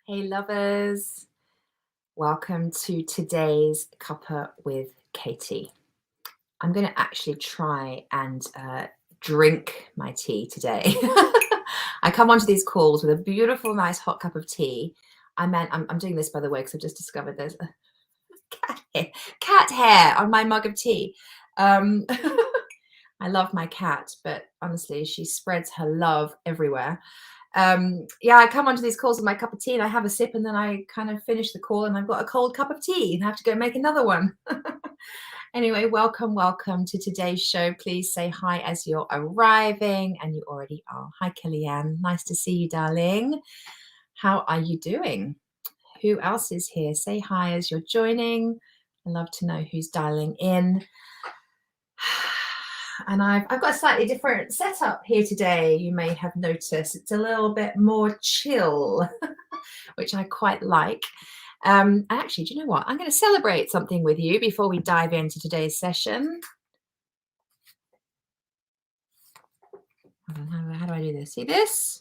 Hey lovers, welcome to today's Cuppa with Katie. I'm going to actually try and drink my tea today. I come onto these calls with a beautiful, nice hot cup of tea. I'm doing this, by the way, because I've just discovered there's a cat hair on my mug of tea. I love my cat, but honestly, she spreads her love everywhere. I come onto these calls with my cup of tea and I have a sip and then I kind of finish the call and I've got a cold cup of tea and have to go make another one. Anyway, welcome to today's show. Please say hi as you're arriving, and you already are. Hi, Kellyanne. Nice to see you, darling. How are you doing? Who else is here? Say hi as you're joining. I love to know who's dialing in. And I've got a slightly different setup here today. You may have noticed it's a little bit more chill, which I quite like. Actually, do you know what? I'm going to celebrate something with you before we dive into today's session. How do I do this? See this?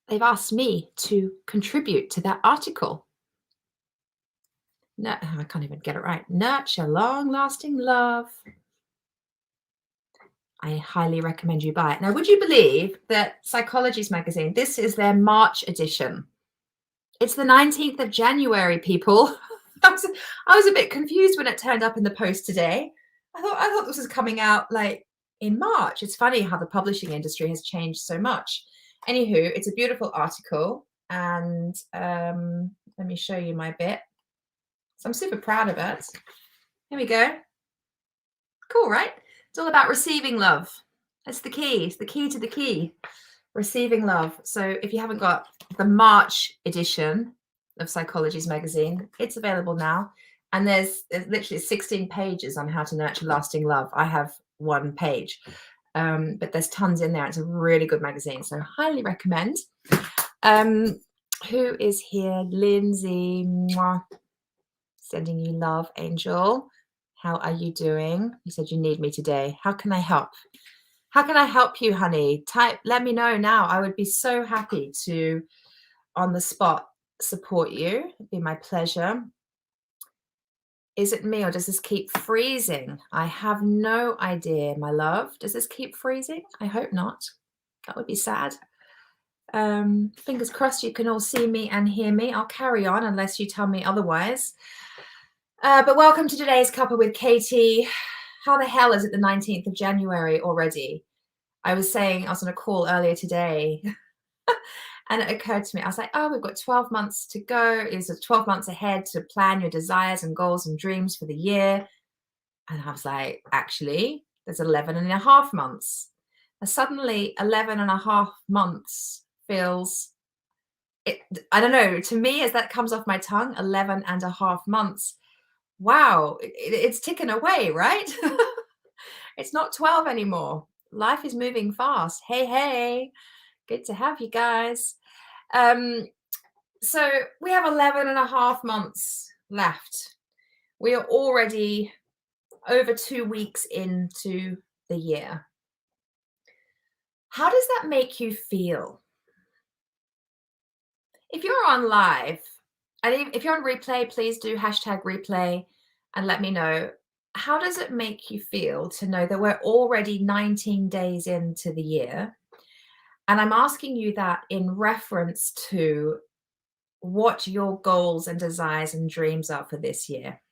They've asked me to contribute to that article. No, I can't even get it right. Nurture long-lasting love. I highly recommend you buy it. Now, would you believe that Psychology's magazine, this is their March edition. It's the 19th of January, people. I was a bit confused when it turned up in the post today. I thought this was coming out like in March. It's funny how the publishing industry has changed so much. Anywho, it's a beautiful article, and let me show you my bit. So I'm super proud of it. Here we go. Cool, right? It's all about receiving love. That's the key. It's the key to the key. Receiving love. So if you haven't got the March edition of Psychology's magazine, it's available now. And there's literally 16 pages on how to nurture lasting love. I have one page, but there's tons in there. It's a really good magazine, so highly recommend. Who is here? Lindsay. Mwah. Sending you love, Angel. How are you doing? You said you need me today. How can I help? How can I help you, honey? Let me know now. I would be so happy to, on the spot, support you. It'd be my pleasure. Is it me or does this keep freezing? I have no idea, my love. Does this keep freezing? I hope not. That would be sad. Fingers crossed you can all see me and hear me. I'll carry on unless you tell me otherwise. But welcome to today's Cuppa with Katie. How the hell is it the 19th of January already? I was saying, I was on a call earlier today and it occurred to me, I was like, oh, we've got 12 months to go. It's 12 months ahead to plan your desires and goals and dreams for the year. And I was like, actually, there's 11 and a half months. And suddenly 11 and a half months feels, I don't know, to me, as that comes off my tongue, 11 and a half months. Wow, it's ticking away, right? It's not 12 anymore. Life is moving fast. Hey, good to have you guys. So we have 11 and a half months left. We are already over 2 weeks into the year. How does that make you feel? If you're on live, and if you're on replay, please do #replay and let me know. How does it make you feel to know that we're already 19 days into the year? And I'm asking you that in reference to what your goals and desires and dreams are for this year.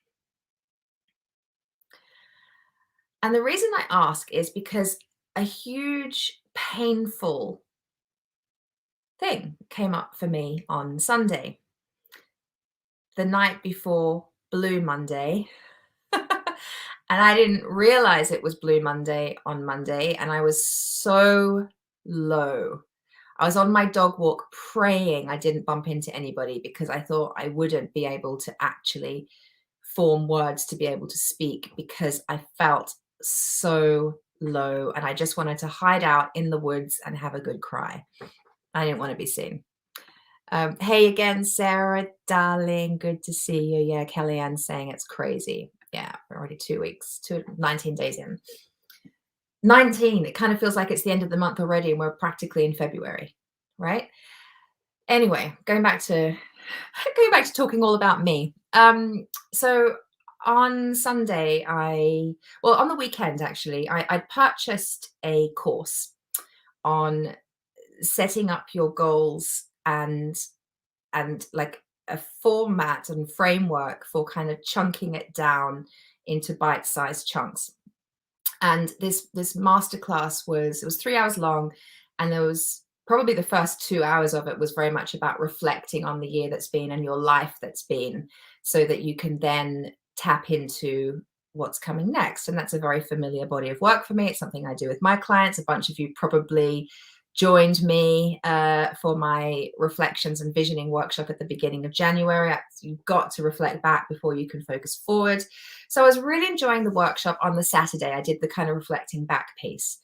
And the reason I ask is because a huge, painful thing came up for me on Sunday, the night before Blue Monday. And I didn't realize it was Blue Monday on Monday. And I was so low. I was on my dog walk praying I didn't bump into anybody because I thought I wouldn't be able to actually form words to be able to speak because I felt so low and I just wanted to hide out in the woods and have a good cry. I didn't want to be seen. Hey again, Sarah, darling, good to see you. Yeah, Kellyanne saying it's crazy. Yeah, we're already 2 weeks, 19 days in. 19, it kind of feels like it's the end of the month already and we're practically in February. right? Anyway, going back to talking all about me. So on Sunday, on the weekend actually, I purchased a course on setting up your goals and like a format and framework for kind of chunking it down into bite-sized chunks. And this masterclass was 3 hours long, and there was probably the first 2 hours of it was very much about reflecting on the year that's been and your life that's been, so that you can then tap into what's coming next. And that's a very familiar body of work for me. It's something I do with my clients. A bunch of you probably joined me for my reflections and visioning workshop at the beginning of January. You've got to reflect back before you can focus forward. So I was really enjoying the workshop. On the Saturday, I did the kind of reflecting back piece.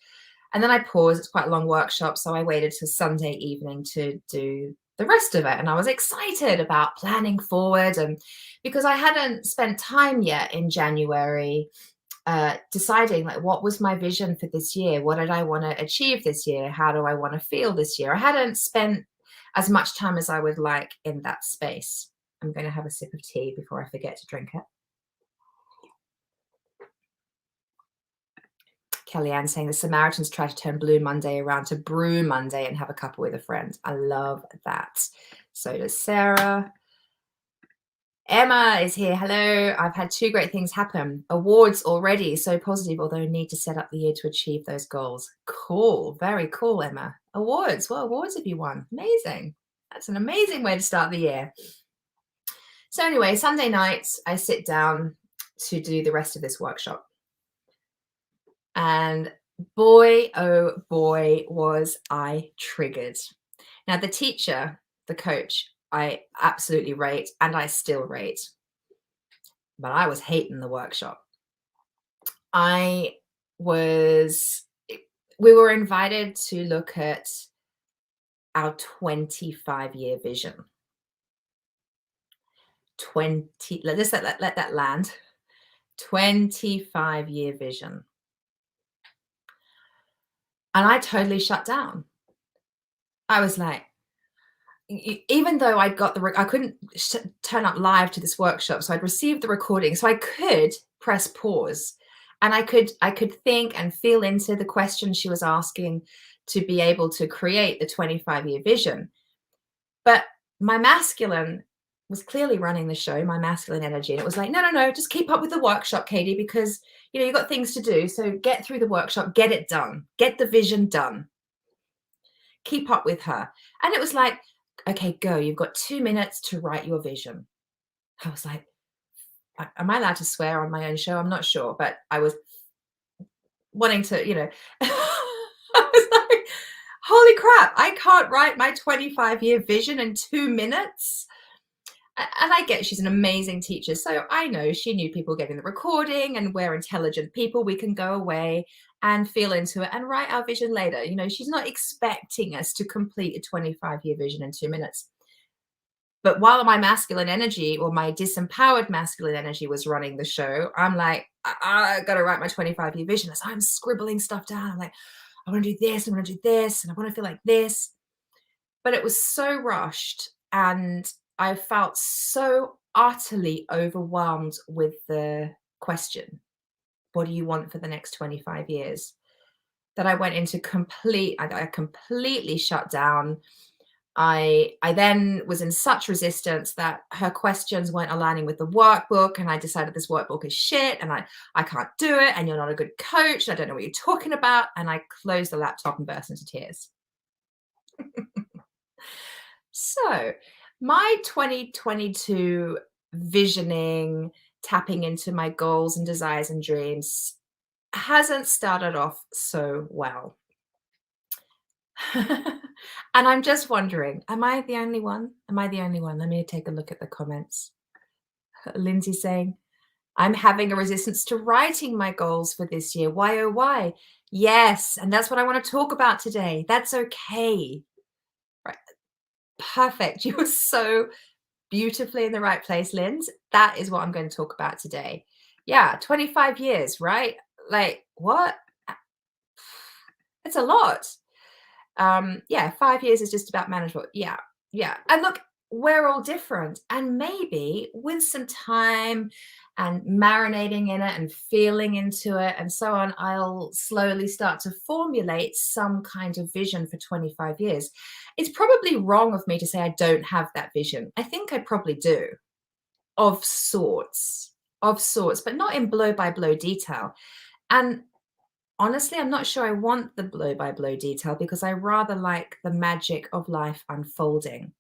And then I paused. It's quite a long workshop. So I waited till Sunday evening to do the rest of it. And I was excited about planning forward. And because I hadn't spent time yet in January deciding like what was my vision for this year, what did I want to achieve this year, how do I want to feel this year. I hadn't spent as much time as I would like in that space. I'm going to have a sip of tea before I forget to drink it. Kellyanne saying the Samaritans try to turn Blue Monday around to Brew Monday and have a couple with a friend. I love that. So does Sarah. Emma is here. Hello. I've had 2 great things happen. Awards already. So positive, although need to set up the year to achieve those goals. Cool. Very cool, Emma. Awards. What awards have you won? Amazing. That's an amazing way to start the year. So anyway, Sunday nights, I sit down to do the rest of this workshop. And boy, oh boy, was I triggered. Now, the teacher, the coach, I absolutely rate, and I still rate. But I was hating the workshop. We were invited to look at our 25-year vision. 20, let that land. 25-year vision. And I totally shut down. I was like, even though I couldn't turn up live to this workshop, so I'd received the recording, so I could press pause, and I could think and feel into the questions she was asking to be able to create the 25-year vision. But my masculine was clearly running the show, my masculine energy, and it was like, no, just keep up with the workshop, Katie, because you've got things to do. So get through the workshop, get it done, get the vision done. Keep up with her. And it was like, okay, go. You've got 2 minutes to write your vision. I was like, am I allowed to swear on my own show? I'm not sure, but I was wanting to, I was like, holy crap, I can't write my 25-year vision in 2 minutes. And I get she's an amazing teacher. So I know she knew people getting the recording, and we're intelligent people. We can go away and feel into it and write our vision later. She's not expecting us to complete a 25-year vision in 2 minutes. But while my masculine energy, or my disempowered masculine energy, was running the show, I'm like, I got to write my 25-year vision. So I'm scribbling stuff down. I'm like, I want to do this, I want to do this, and I want to feel like this. But it was so rushed, and I felt so utterly overwhelmed with the question, what do you want for the next 25 years? That I went into I completely shut down. I then was in such resistance that her questions weren't aligning with the workbook, and I decided this workbook is shit, and I can't do it, and you're not a good coach, and I don't know what you're talking about, and I closed the laptop and burst into tears. So my 2022 visioning, tapping into my goals and desires and dreams hasn't started off so well. And I'm just wondering, am I the only one? Am I the only one? Let me take a look at the comments. Lindsay saying, I'm having a resistance to writing my goals for this year. Why, oh, why? Yes. And that's what I want to talk about today. That's okay. Right. Perfect. You were so beautifully in the right place, Linz. That is what I'm going to talk about today. Yeah. 25 years, right? Like, what? It's a lot. Yeah, 5 years is just about manageable. Yeah, yeah. And look, we're all different. And maybe with some time and marinating in it and feeling into it and so on, I'll slowly start to formulate some kind of vision for 25 years. It's probably wrong of me to say I don't have that vision. I think I probably do, of sorts, but not in blow by blow detail. And honestly, I'm not sure I want the blow by blow detail because I rather like the magic of life unfolding.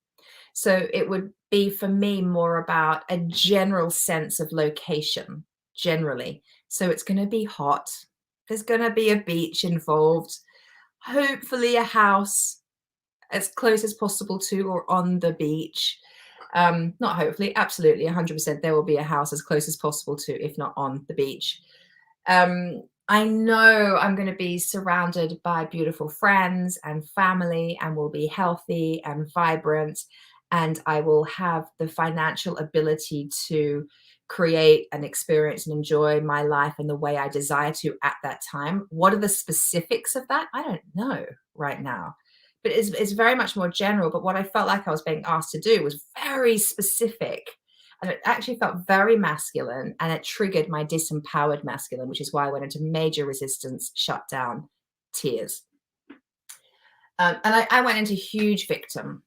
So it would be for me more about a general sense of location, generally. So it's going to be hot. There's going to be a beach involved, hopefully a house as close as possible to or on the beach. Not hopefully, absolutely 100% there will be a house as close as possible to, if not on the beach. I know I'm going to be surrounded by beautiful friends and family and will be healthy and vibrant. And I will have the financial ability to create and experience and enjoy my life in the way I desire to at that time. What are the specifics of that? I don't know right now. But it's very much more general. But what I felt like I was being asked to do was very specific, and it actually felt very masculine, and it triggered my disempowered masculine, which is why I went into major resistance, shut down, tears. And I went into huge victim.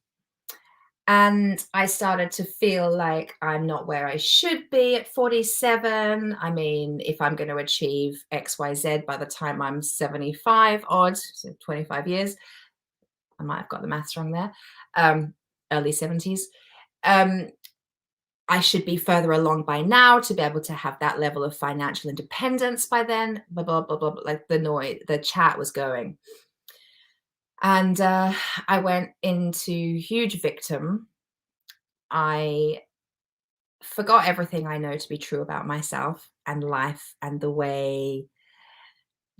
And I started to feel like I'm not where I should be at 47. I mean, if I'm going to achieve XYZ by the time I'm 75 odd, so 25 years, I might have got the maths wrong there, early 70s. I should be further along by now to be able to have that level of financial independence by then, blah, blah, blah, blah, blah. Like the noise, the chat was going. And I went into huge victim. I forgot everything I know to be true about myself and life and the way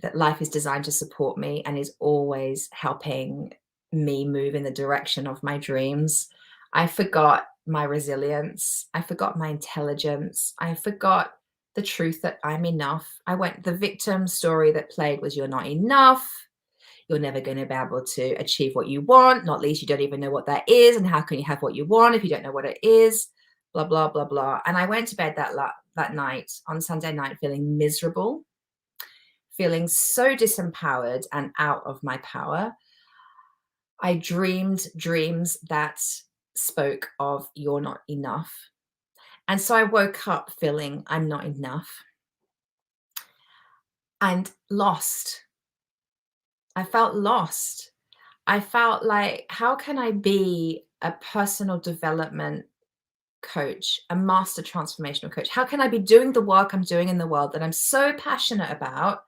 that life is designed to support me and is always helping me move in the direction of my dreams. I forgot my resilience. I forgot my intelligence. I forgot the truth that I'm enough. The victim story that played was you're not enough. You're never going to be able to achieve what you want. Not least, you don't even know what that is. And how can you have what you want if you don't know what it is? Blah, blah, blah, blah. And I went to bed that night on Sunday night feeling miserable, feeling so disempowered and out of my power. I dreamed dreams that spoke of you're not enough. And so I woke up feeling I'm not enough and lost. I felt lost. I felt like, how can I be a personal development coach, a master transformational coach? How can I be doing the work I'm doing in the world that I'm so passionate about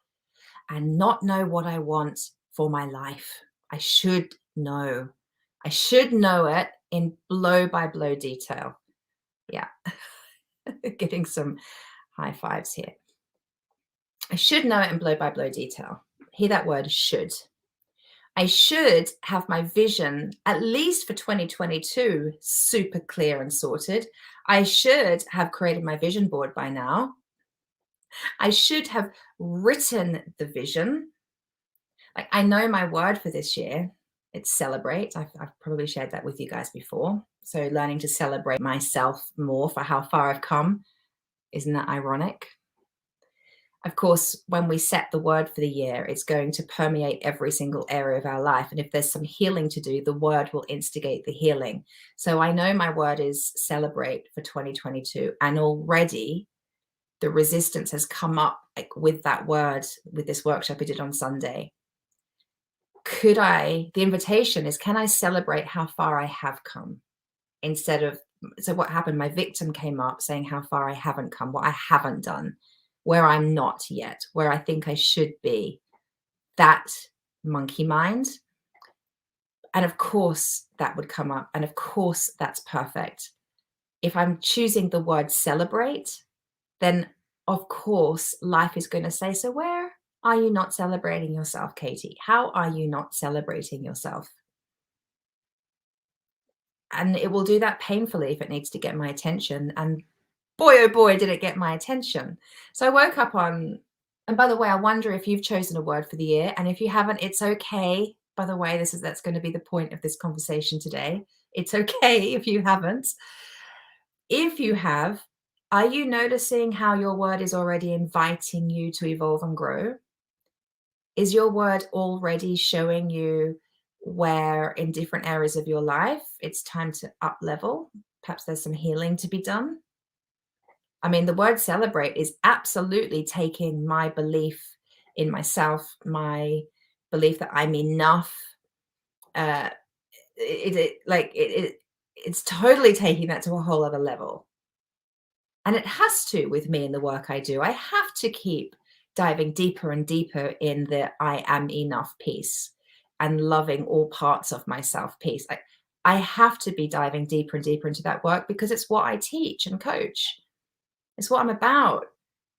and not know what I want for my life? I should know. I should know it in blow by blow detail. Yeah. Getting some high fives here. I should know it in blow by blow detail. Hear that word, should. I should have my vision, at least for 2022, super clear and sorted. I should have created my vision board by now. I should have written the vision. Like, I know my word for this year. It's celebrate. I've probably shared that with you guys before. So learning to celebrate myself more for how far I've come. Isn't that ironic? Of course, when we set the word for the year, it's going to permeate every single area of our life. And if there's some healing to do, the word will instigate the healing. So I know my word is celebrate for 2022. And already the resistance has come up, like, with that word, with this workshop I did on Sunday. The invitation is, can I celebrate how far I have come? So what happened? My victim came up saying how far I haven't come, what I haven't done, where I'm not yet, where I think I should be. That monkey mind. And of course that would come up. And of course that's perfect. If I'm choosing the word celebrate, then of course life is going to say, so where are you not celebrating yourself, Katie? How are you not celebrating yourself? And it will do that painfully if it needs to get my attention. And boy, oh boy, did it get my attention. So I woke up and by the way, I wonder if you've chosen a word for the year. And if you haven't, it's okay. By the way, that's going to be the point of this conversation today. It's okay if you haven't. If you have, are you noticing how your word is already inviting you to evolve and grow? Is your word already showing you where in different areas of your life it's time to up level? Perhaps there's some healing to be done. I mean, the word celebrate is absolutely taking my belief in myself, my belief that I'm enough. Uh, it's totally taking that to a whole other level. And it has to with me and the work I do. I have to keep diving deeper and deeper in the I am enough piece and loving all parts of myself piece. I have to be diving deeper and deeper into that work because it's what I teach and coach. It's what I'm about.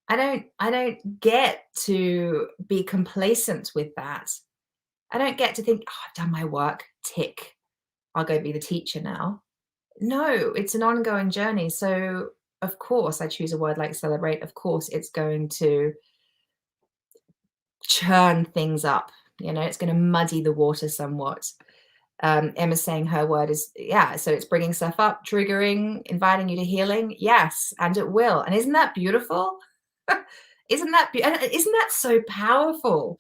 I don't get to be complacent with that. I don't get to think, oh, I've done my work, tick. I'll go be the teacher now. No, it's an ongoing journey. So, of course, I choose a word like celebrate. Of course, it's going to churn things up. It's going to muddy the water somewhat. Emma's saying her word is, yeah, so it's bringing stuff up, triggering, inviting you to healing. Yes, and it will. And isn't that beautiful? Isn't that so powerful?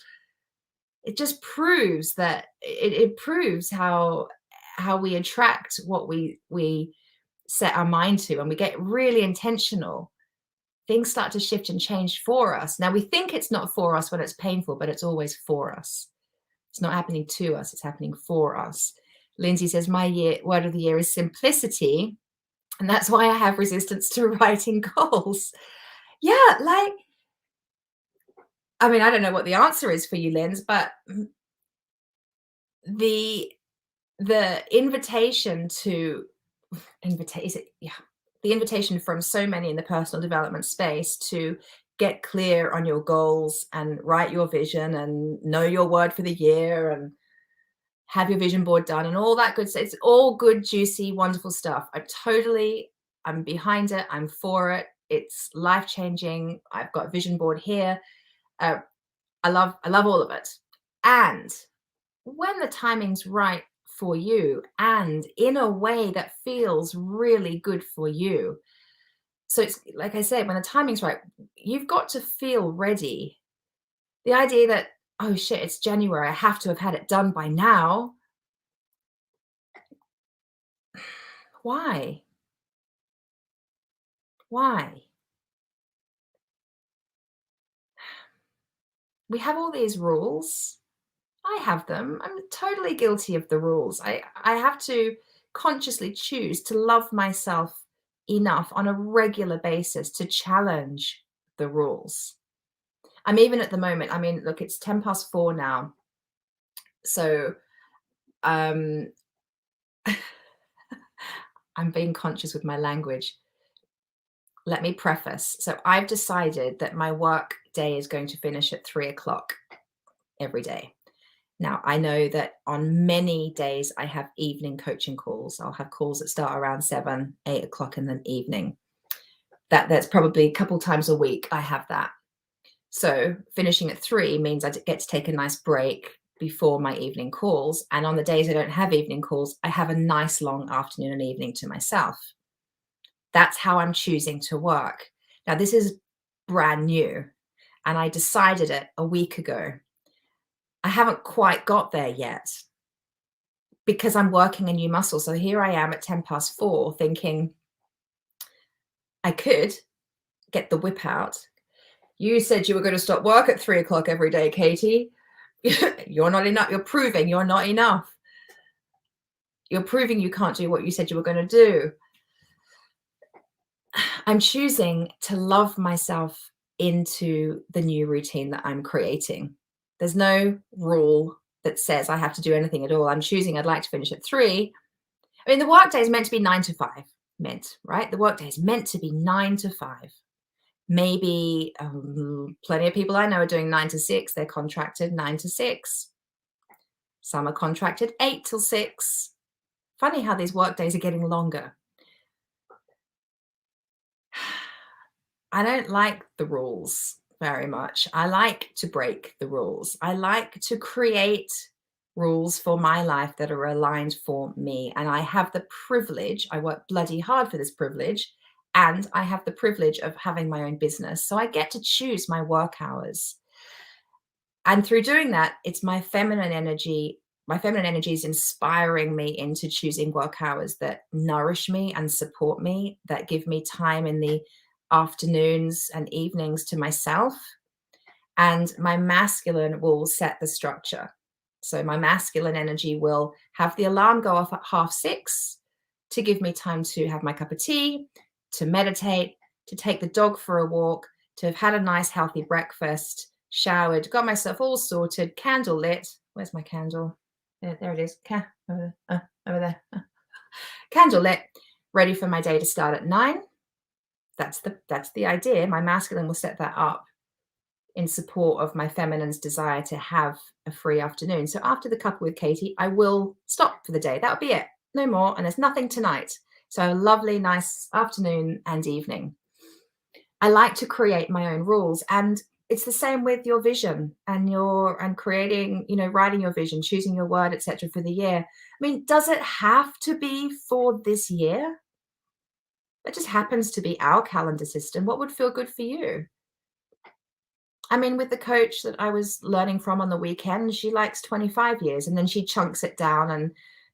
It just proves that it proves how we attract what we set our mind to, and we get really intentional. Things start to shift and change for us. Now, we think it's not for us when it's painful, but it's always for us. It's not happening to us, it's happening for us. Lindsay says, my word of the year is simplicity. And that's why I have resistance to writing goals. Yeah, I mean, I don't know what the answer is for you, Linz, but the invitation to the invitation from so many in the personal development space to get clear on your goals and write your vision and know your word for the year and have your vision board done and all that good stuff. It's all good, juicy, wonderful stuff. I'm behind it. I'm for it. It's life-changing. I've got a vision board here. I love all of it. And when the timing's right for you and in a way that feels really good for you. So it's like I said, when the timing's right, you've got to feel ready. The idea that, oh shit, it's January, I have to have had it done by now. Why? Why? We have all these rules. I have them. I'm totally guilty of the rules. I have to consciously choose to love myself enough on a regular basis to challenge the rules. I'm even at the moment, I mean, look, it's 4:10 now. So I'm being conscious with my language. Let me preface. So I've decided that my work day is going to finish at 3:00 every day. Now, I know that on many days I have evening coaching calls. I'll have calls that start around 7, 8:00 in the evening. That's probably a couple times a week I have that. So finishing at 3 means I get to take a nice break before my evening calls. And on the days I don't have evening calls, I have a nice long afternoon and evening to myself. That's how I'm choosing to work. Now, this is brand new, and I decided it a week ago. I haven't quite got there yet because I'm working a new muscle. So here I am at 4:10 thinking I could get the whip out. You said you were going to stop work at 3:00 every day, Katie. You're not enough. You're proving you're not enough. You're proving you can't do what you said you were going to do. I'm choosing to love myself into the new routine that I'm creating. There's no rule that says I have to do anything at all. I'm choosing I'd like to finish at 3. I mean, the workday is meant to be 9 to 5, right? The workday is meant to be 9 to 5. Maybe plenty of people I know are doing 9 to 6. They're contracted 9 to 6. Some are contracted 8 till 6. Funny how these work days are getting longer. I don't like the rules very much. I like to break the rules. I like to create rules for my life that are aligned for me. And I have the privilege, I work bloody hard for this privilege, and I have the privilege of having my own business. So I get to choose my work hours. And through doing that, it's my feminine energy. My feminine energy is inspiring me into choosing work hours that nourish me and support me, that give me time in the afternoons and evenings to myself. And my masculine will set the structure. So my masculine energy will have the alarm go off at 6:30 to give me time to have my cup of tea, to meditate, to take the dog for a walk, to have had a nice healthy breakfast, showered, got myself all sorted, candle lit. Where's my candle? There it is. Over there. Candle lit, ready for my day to start at 9. That's the idea. My masculine will set that up in support of my feminine's desire to have a free afternoon. So after the couple with Katie, I will stop for the day. That'll be it. No more. And there's nothing tonight. So lovely, nice afternoon and evening. I like to create my own rules. And it's the same with your vision and creating, writing your vision, choosing your word, etc. for the year. I mean, does it have to be for this year? It just happens to be our calendar system. What would feel good for you? I mean, with the coach that I was learning from on the weekend, she likes 25 years, and then she chunks it down and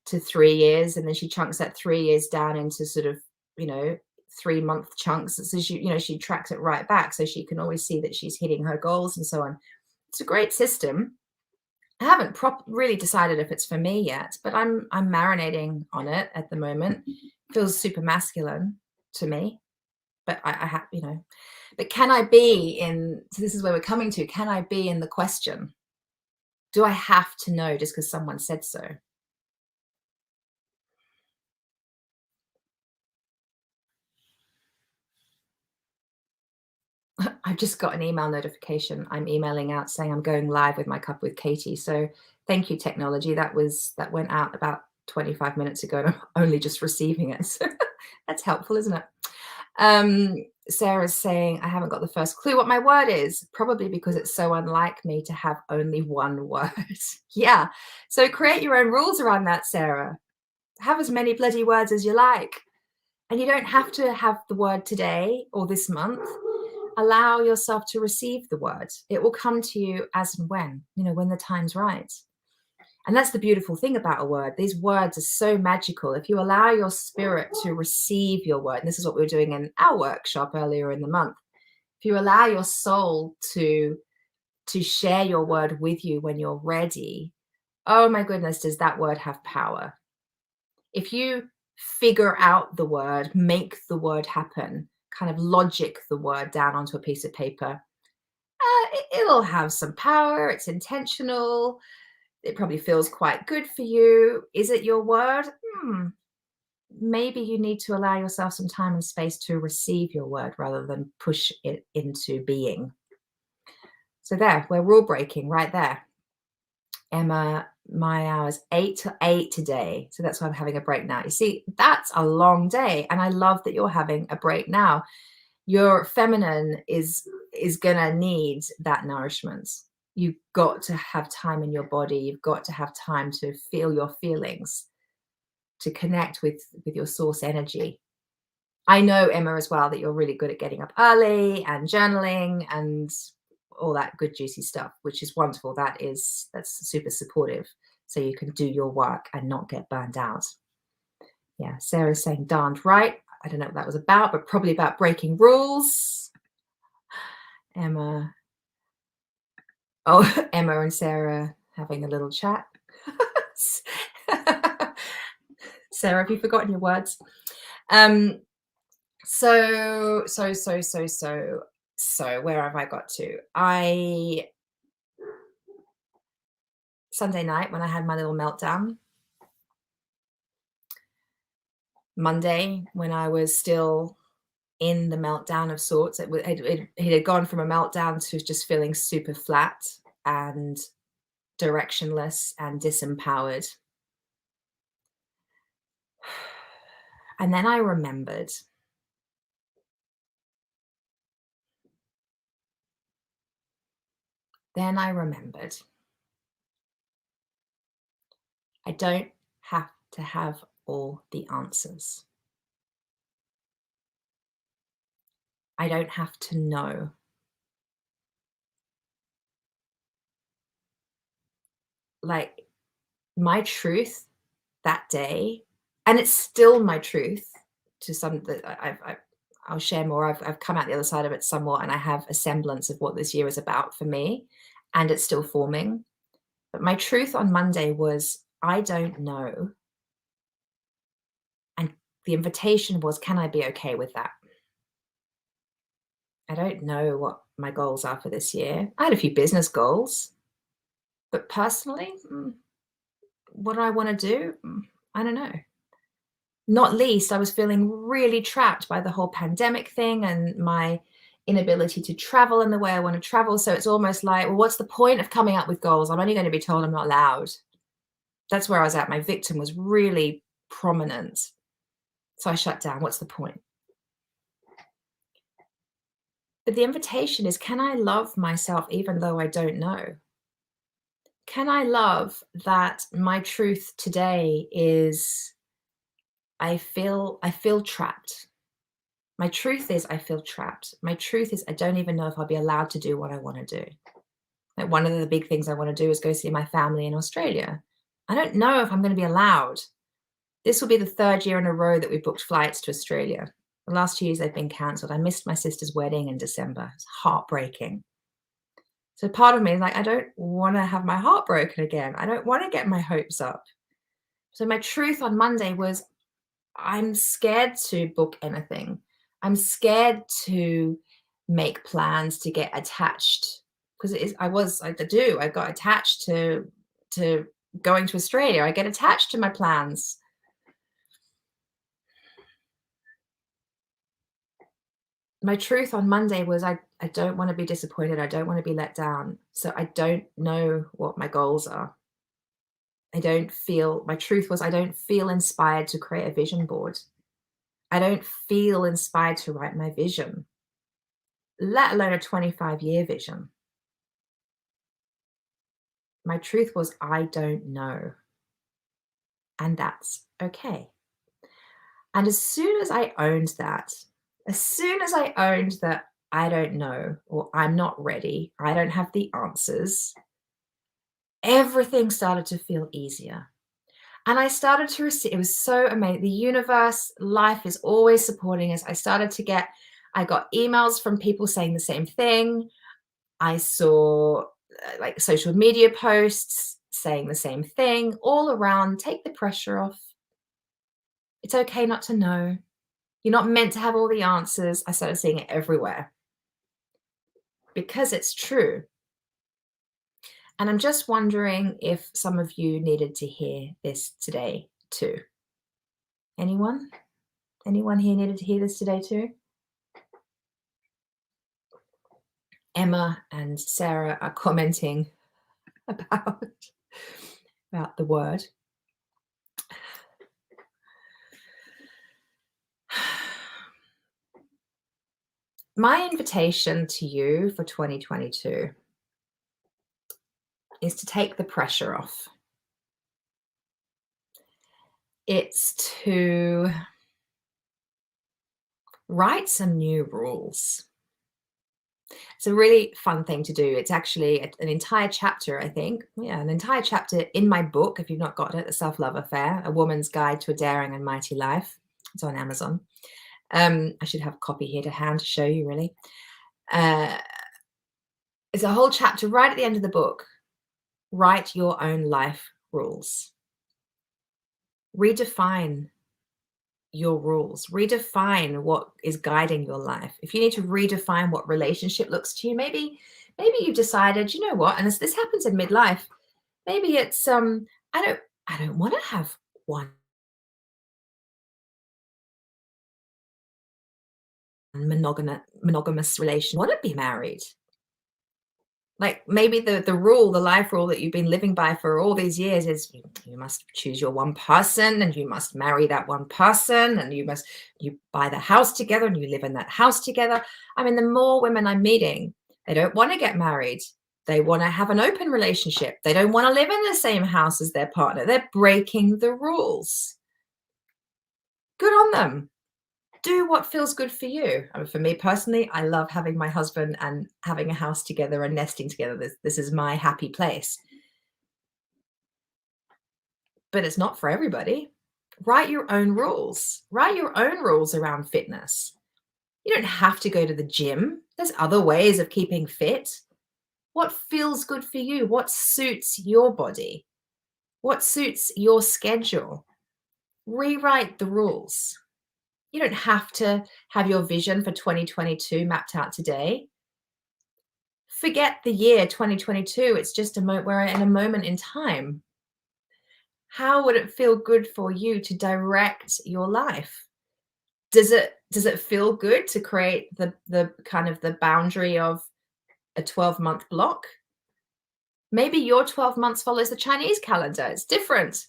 to 3 years, and then she chunks that 3 years down into sort of, 3-month chunks. So she tracks it right back so she can always see that she's hitting her goals and so on. It's a great system. I haven't really decided if it's for me yet, but I'm marinating on it at the moment. Feels super masculine to me, but I have, but can I be in, so this is where we're coming to, can I be in the question? Do I have to know just because someone said so? I just got an email notification. I'm emailing out saying I'm going live with my cup with Katie. So thank you, technology. That went out about 25 minutes ago, and I'm only just receiving it. So that's helpful, isn't it? Sarah's saying, I haven't got the first clue what my word is, probably because it's so unlike me to have only one word. Yeah. So create your own rules around that, Sarah. Have as many bloody words as you like. And you don't have to have the word today or this month. Allow yourself to receive the word. It will come to you as and when the time's right. And that's the beautiful thing about a word. These words are so magical. If you allow your spirit to receive your word, and this is what we were doing in our workshop earlier in the month, if you allow your soul to share your word with you when you're ready, oh my goodness, does that word have power? If you figure out the word, make the word happen, kind of logic the word down onto a piece of paper, it'll have some power. It's intentional. It probably feels quite good for you. Is it your word? Maybe you need to allow yourself some time and space to receive your word rather than push it into being. So there, we're rule breaking right there. Emma, my hours 8 to 8 today. So that's why I'm having a break now. You see, that's a long day. And I love that you're having a break now. Your feminine is gonna need that nourishment. You've got to have time in your body. You've got to have time to feel your feelings, to connect with your source energy. I know, Emma, as well, that you're really good at getting up early and journaling and all that good juicy stuff, which is wonderful. That's super supportive, so you can do your work and not get burned out. Yeah, Sarah's saying darned right. I don't know what that was about, but probably about breaking rules. Emma. Oh, Emma and Sarah having a little chat. Sarah, have you forgotten your words? So where have I got to? Sunday night when I had my little meltdown. Monday when I was still in the meltdown of sorts. It had gone from a meltdown to just feeling super flat and directionless and disempowered. And then I remembered. I don't have to have all the answers. I don't have to know. Like, my truth that day, and it's still my truth to some that I'll share more. I've come out the other side of it somewhat, and I have a semblance of what this year is about for me, and it's still forming. But my truth on Monday was, I don't know. And the invitation was, can I be okay with that? I don't know what my goals are for this year. I had a few business goals, but personally, what do I want to do? I don't know. Not least, I was feeling really trapped by the whole pandemic thing and my inability to travel in the way I want to travel. So it's almost like, well, what's the point of coming up with goals? I'm only going to be told I'm not allowed. That's where I was at. My victim was really prominent. So I shut down. What's the point? But the invitation is, can I love myself even though I don't know? Can I love that my truth today is I feel trapped. My truth is I feel trapped. My truth is I don't even know if I'll be allowed to do what I want to do. Like, one of the big things I want to do is go see my family in Australia. I don't know if I'm going to be allowed. This will be the third year in a row that we booked flights to Australia. The last 2 years they've been cancelled. I missed my sister's wedding in December. It's heartbreaking. So part of me is like, I don't want to have my heart broken again. I don't want to get my hopes up. So my truth on Monday was, I'm scared to book anything. I'm scared to make plans to get attached, because it is I got attached to going to Australia. I get attached to my plans. My truth on Monday was, I don't want to be disappointed. I don't want to be let down. So I don't know what my goals are. My truth was, I don't feel inspired to create a vision board. I don't feel inspired to write my vision, let alone a 25-year vision. My truth was, I don't know. And that's okay. And as soon as I owned that, as soon as I owned that I don't know, or I'm not ready, I don't have the answers, everything started to feel easier. And I started to receive, it was so amazing. The universe, life is always supporting us. I got emails from people saying the same thing. I saw like social media posts saying the same thing all around. Take the pressure off. It's okay not to know. You're not meant to have all the answers. I started seeing it everywhere because it's true. And I'm just wondering if some of you needed to hear this today too. Anyone? Anyone here needed to hear this today too? Emma and Sarah are commenting about, about the word. My invitation to you for 2022 is to take the pressure off. It's to write some new rules. It's a really fun thing to do. It's actually an entire chapter, I think. Yeah, an entire chapter in my book, if you've not got it, The Self-Love Affair, A Woman's Guide to a Daring and Mighty Life. It's on Amazon. I should have a copy here to hand to show you, really. It's a whole chapter right at the end of the book. Write your own life rules. Redefine your rules. Redefine what is guiding your life. If you need to redefine what relationship looks to you, maybe you've decided, you know what, and this happens in midlife. Maybe it's I don't want to have one monogamous relation. I want to be married. Like, maybe the rule, the life rule that you've been living by for all these years is you must choose your one person, and you must marry that one person, and you buy the house together, and you live in that house together. I mean, the more women I'm meeting, they don't want to get married. They want to have an open relationship. They don't want to live in the same house as their partner. They're breaking the rules. Good on them. Do what feels good for you. I mean, for me personally, I love having my husband and having a house together and nesting together. This is my happy place. But it's not for everybody. Write your own rules. Write your own rules around fitness. You don't have to go to the gym. There's other ways of keeping fit. What feels good for you? What suits your body? What suits your schedule? Rewrite the rules. You don't have to have your vision for 2022 mapped out today. Forget the year 2022. It's just we're in a moment in time. How would it feel good for you to direct your life? Does it feel good to create the kind of the boundary of a 12-month block? Maybe your 12 months follows the Chinese calendar. It's different.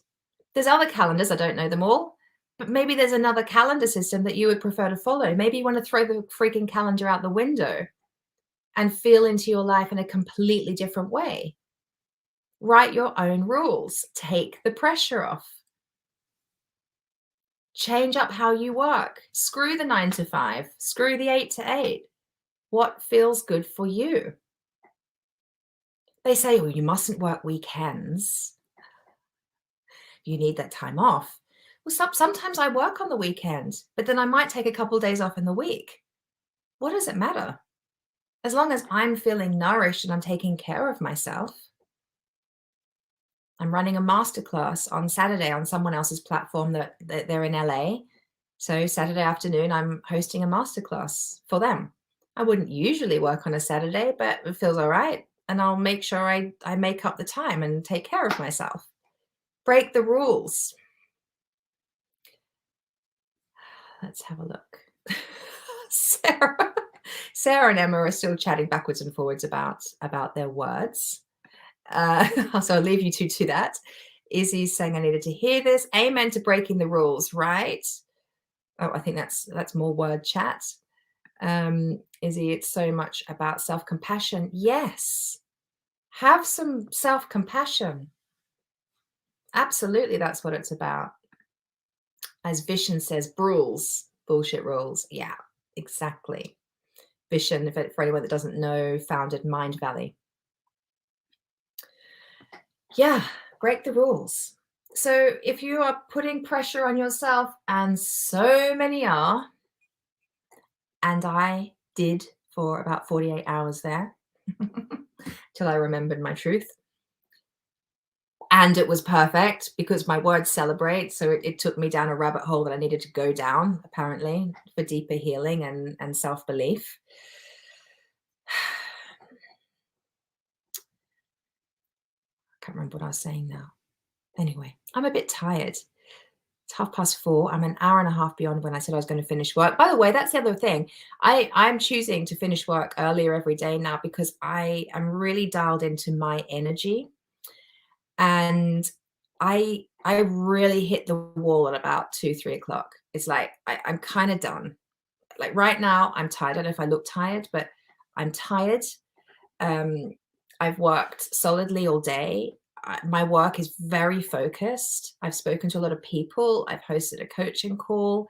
There's other calendars, I don't know them all, but maybe there's another calendar system that you would prefer to follow. Maybe you want to throw the freaking calendar out the window and feel into your life in a completely different way. Write your own rules. Take the pressure off. Change up how you work. Screw the 9 to 5. Screw the 8 to 8. What feels good for you? They say, well, you mustn't work weekends. You need that time off. Well, sometimes I work on the weekend, but then I might take a couple of days off in the week. What does it matter? As long as I'm feeling nourished and I'm taking care of myself. I'm running a masterclass on Saturday on someone else's platform that they're in LA. So Saturday afternoon, I'm hosting a masterclass for them. I wouldn't usually work on a Saturday, but it feels all right. And I'll make sure I make up the time and take care of myself. Break the rules. Let's have a look. Sarah and Emma are still chatting backwards and forwards about their words. So I'll leave you two to that. Izzy's saying I needed to hear this. Amen to breaking the rules, right? Oh, I think that's more word chat. Izzy, it's so much about self-compassion. Yes. Have some self-compassion. Absolutely, that's what it's about. As Vishen says, rules, bullshit rules. Yeah, exactly. Vishen, for anyone that doesn't know, founded Mind Valley. Yeah, break the rules. So if you are putting pressure on yourself, and so many are, and I did for about 48 hours there, till I remembered my truth. And it was perfect because my words celebrate. So it took me down a rabbit hole that I needed to go down, apparently, for deeper healing and self-belief. I can't remember what I was saying now. Anyway, I'm a bit tired. It's 4:30. I'm an hour and a half beyond when I said I was going to finish work. By the way, that's the other thing. I'm choosing to finish work earlier every day now because I am really dialed into my energy. And I really hit the wall at about 2-3 o'clock. It's like I'm kind of done. Like right now, I'm tired. I don't know if I look tired, but I'm tired. I've worked solidly all day. My work is very focused. I've spoken to a lot of people. I've hosted a coaching call.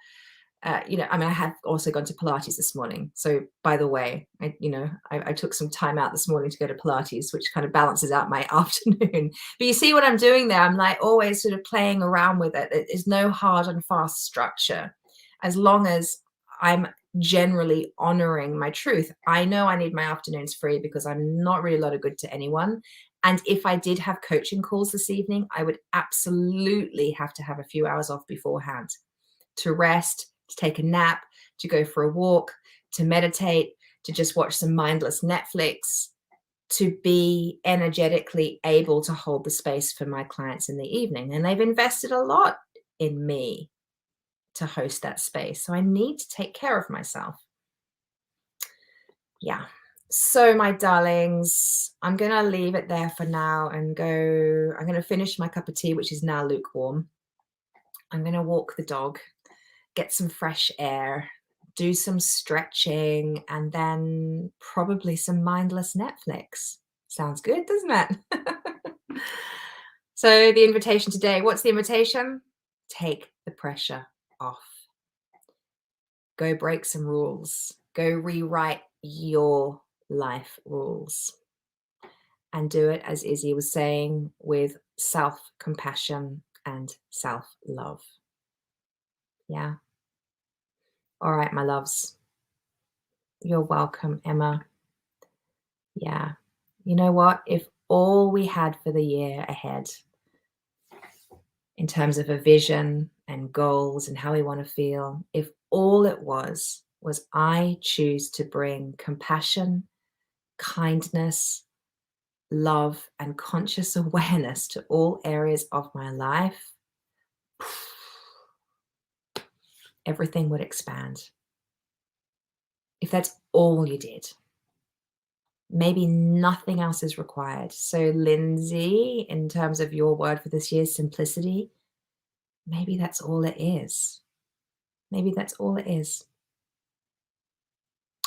I have also gone to Pilates this morning. So by the way, I took some time out this morning to go to Pilates, which kind of balances out my afternoon. But you see what I'm doing there? I'm like always sort of playing around with it. There's no hard and fast structure. As long as I'm generally honoring my truth. I know I need my afternoons free because I'm not really a lot of good to anyone. And if I did have coaching calls this evening, I would absolutely have to have a few hours off beforehand to rest, to take a nap, to go for a walk, to meditate, to just watch some mindless Netflix, to be energetically able to hold the space for my clients in the evening. And they've invested a lot in me to host that space. So I need to take care of myself. Yeah. So my darlings, I'm going to leave it there for now and I'm going to finish my cup of tea, which is now lukewarm. I'm going to walk the dog, get some fresh air, do some stretching, and then probably some mindless Netflix. Sounds good, doesn't it? So the invitation today, what's the invitation? Take the pressure off. Go break some rules. Go rewrite your life rules. And do it, as Izzy was saying, with self-compassion and self-love. Yeah. All right, my loves. You're welcome, Emma. Yeah. You know what? If all we had for the year ahead, in terms of a vision and goals and how we want to feel, if all it was I choose to bring compassion, kindness, love, and conscious awareness to all areas of my life, everything would expand. If that's all you did, maybe nothing else is required. So, Lindsay, in terms of your word for this year, simplicity, maybe that's all it is. Maybe that's all it is.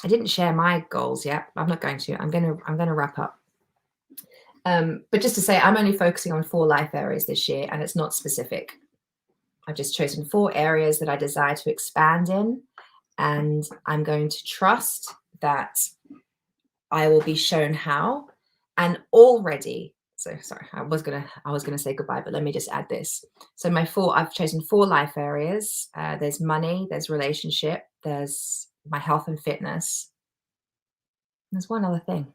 I didn't share my goals yet. I'm not going to. I'm going to wrap up. But just to say, I'm only focusing on 4 life areas this year, and it's not specific. I've just chosen 4 areas that I desire to expand in, and I'm going to trust that I will be shown how. And already, so sorry, I was gonna say goodbye, but let me just add this. So I've chosen 4 life areas. There's money, there's relationship, there's my health and fitness. There's one other thing.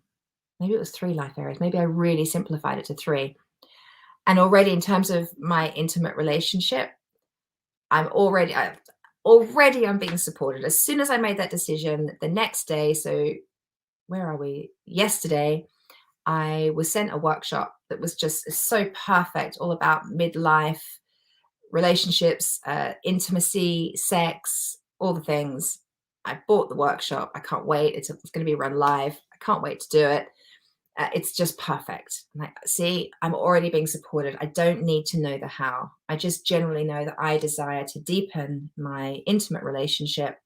Maybe it was 3 life areas. Maybe I really simplified it to 3. And already in terms of my intimate relationship, I'm being supported. As soon as I made that decision, the next day, so where are we? Yesterday, I was sent a workshop that was just so perfect, all about midlife, relationships, intimacy, sex, all the things. I bought the workshop. I can't wait. It's going to be run live. I can't wait to do it. It's just perfect. Like, see, I'm already being supported. I don't need to know the how. I just generally know that I desire to deepen my intimate relationship,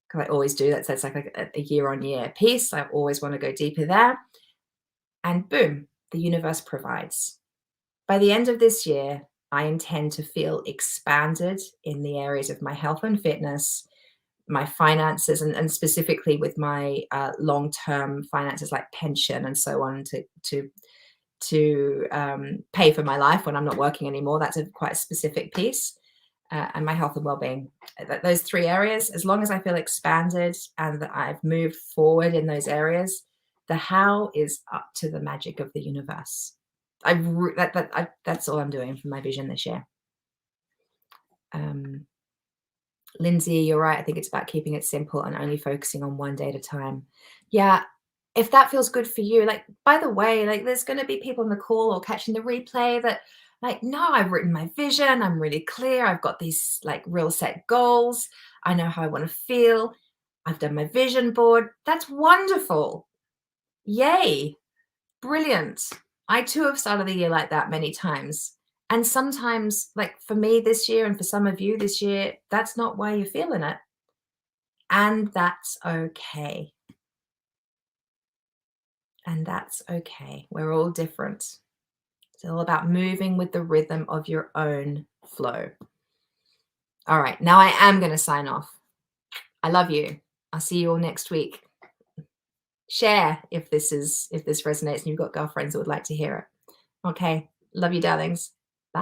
because I always do. That's like a year-on-year piece. I always want to go deeper there. And boom, the universe provides. By the end of this year, I intend to feel expanded in the areas of my health and fitness, my finances, and specifically with my long-term finances like pension and so on, to pay for my life when I'm not working anymore. That's quite a specific piece. And my health and well-being. Those 3 areas, as long as I feel expanded and that I've moved forward in those areas, the how is up to the magic of the universe. That's all I'm doing for my vision this year. Lindsay, you're right. I think it's about keeping it simple and only focusing on one day at a time. Yeah, if that feels good for you, like, by the way, like, there's going to be people on the call or catching the replay that, like, no, I've written my vision. I'm really clear. I've got these like real set goals. I know how I want to feel. I've done my vision board. That's wonderful. Yay. Brilliant. I too have started the year like that many times. And sometimes, like for me this year, and for some of you this year, that's not why you're feeling it. And that's okay. And that's okay. We're all different. It's all about moving with the rhythm of your own flow. All right, now I am going to sign off. I love you. I'll see you all next week. Share if this resonates and you've got girlfriends that would like to hear it. Okay. Love you, darlings.